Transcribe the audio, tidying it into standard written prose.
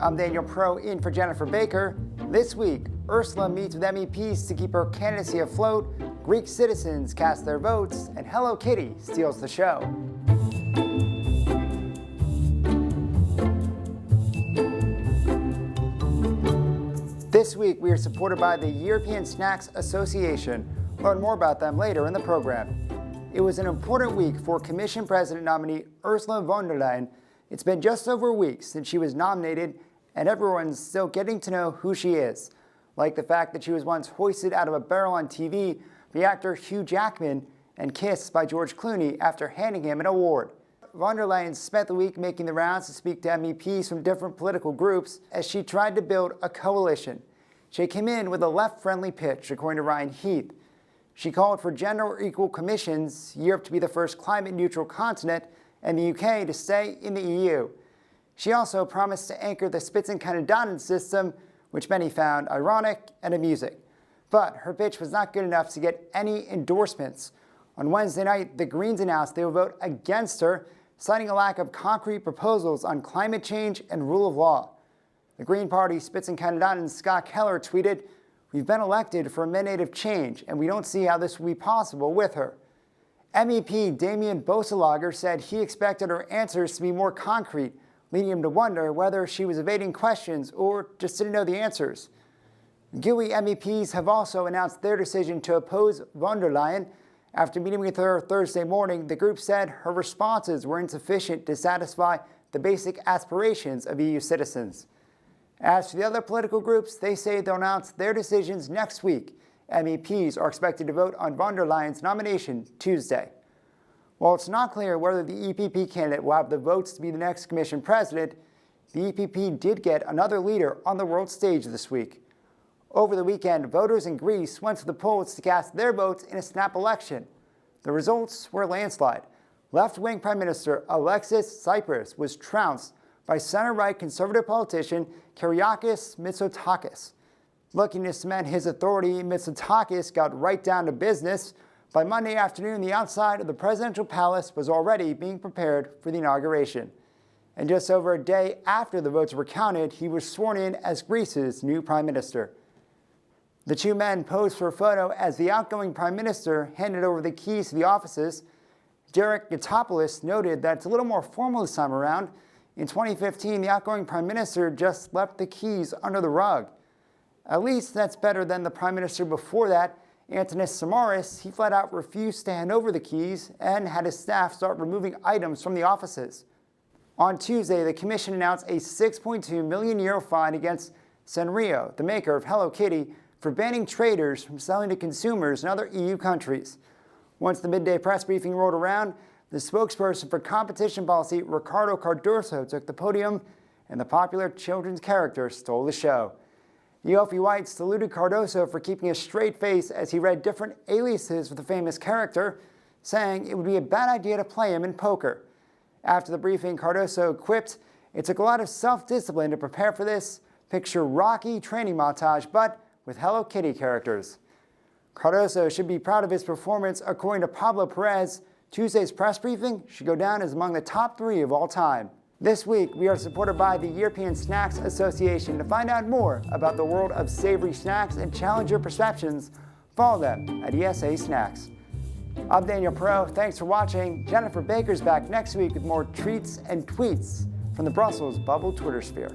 I'm Daniel Pro in for Jennifer Baker. This week, Ursula meets with MEPs to keep her candidacy afloat, Greek citizens cast their votes, and Hello Kitty steals the show. This week, we are supported by the European Snacks Association. Learn more about them later in the program. It was an important week for Commission President nominee Ursula von der Leyen. It's been just over a week since she was nominated, and everyone's still getting to know who she is, like the fact that she was once hoisted out of a barrel on TV by actor Hugh Jackman and kissed by George Clooney after handing him an award. Von der Leyen spent the week making the rounds to speak to MEPs from different political groups as she tried to build a coalition. She came in with a left-friendly pitch, according to Ryan Heath. She called for gender-equal commissions, Europe to be the first climate-neutral continent, and the UK to stay in the EU. She also promised to anchor the Spitzenkandidaten system, which many found ironic and amusing. But her pitch was not good enough to get any endorsements. On Wednesday night, the Greens announced they would vote against her, citing a lack of concrete proposals on climate change and rule of law. The Green Party Spitzenkandidaten Scott Keller tweeted, "We've been elected for a mandate of change, and we don't see how this will be possible with her." MEP Damien Boeselager said he expected her answers to be more concrete, leading him to wonder whether she was evading questions or just didn't know the answers. GUI MEPs have also announced their decision to oppose von der Leyen. After meeting with her Thursday morning, the group said her responses were insufficient to satisfy the basic aspirations of EU citizens. As for the other political groups, they say they'll announce their decisions next week. MEPs are expected to vote on von der Leyen's nomination Tuesday. While it's not clear whether the EPP candidate will have the votes to be the next Commission president, the EPP did get another leader on the world stage this week. Over the weekend, voters in Greece went to the polls to cast their votes in a snap election. The results were a landslide. Left-wing Prime Minister Alexis Tsipras was trounced by center-right conservative politician Kyriakos Mitsotakis. Looking to cement his authority, Mitsotakis got right down to business. By Monday afternoon, the outside of the presidential palace was already being prepared for the inauguration. And just over a day after the votes were counted, he was sworn in as Greece's new prime minister. The two men posed for a photo as the outgoing prime minister handed over the keys to the offices. Derek Gatopoulos noted that it's a little more formal this time around. In 2015, the outgoing prime minister just left the keys under the rug. At least that's better than the prime minister before that, Antonis Samaras. He flat out refused to hand over the keys and had his staff start removing items from the offices. On Tuesday, the Commission announced a €6.2 million fine against Sanrio, the maker of Hello Kitty, for banning traders from selling to consumers in other EU countries. Once the midday press briefing rolled around, the spokesperson for competition policy, Ricardo Cardoso, took the podium, and the popular children's character stole the show. Yofi White saluted Cardoso for keeping a straight face as he read different aliases for the famous character, saying it would be a bad idea to play him in poker. After the briefing, Cardoso quipped, "It took a lot of self-discipline to prepare for this. Picture Rocky training montage, but with Hello Kitty characters." Cardoso should be proud of his performance. According to Pablo Perez, Tuesday's press briefing should go down as among the top 3 of all time. This week, we are supported by the European Snacks Association. To find out more about the world of savory snacks and challenge your perceptions, follow them at ESA Snacks. I'm Daniel Pro. Thanks for watching. Jennifer Baker's back next week with more treats and tweets from the Brussels bubble Twitter sphere.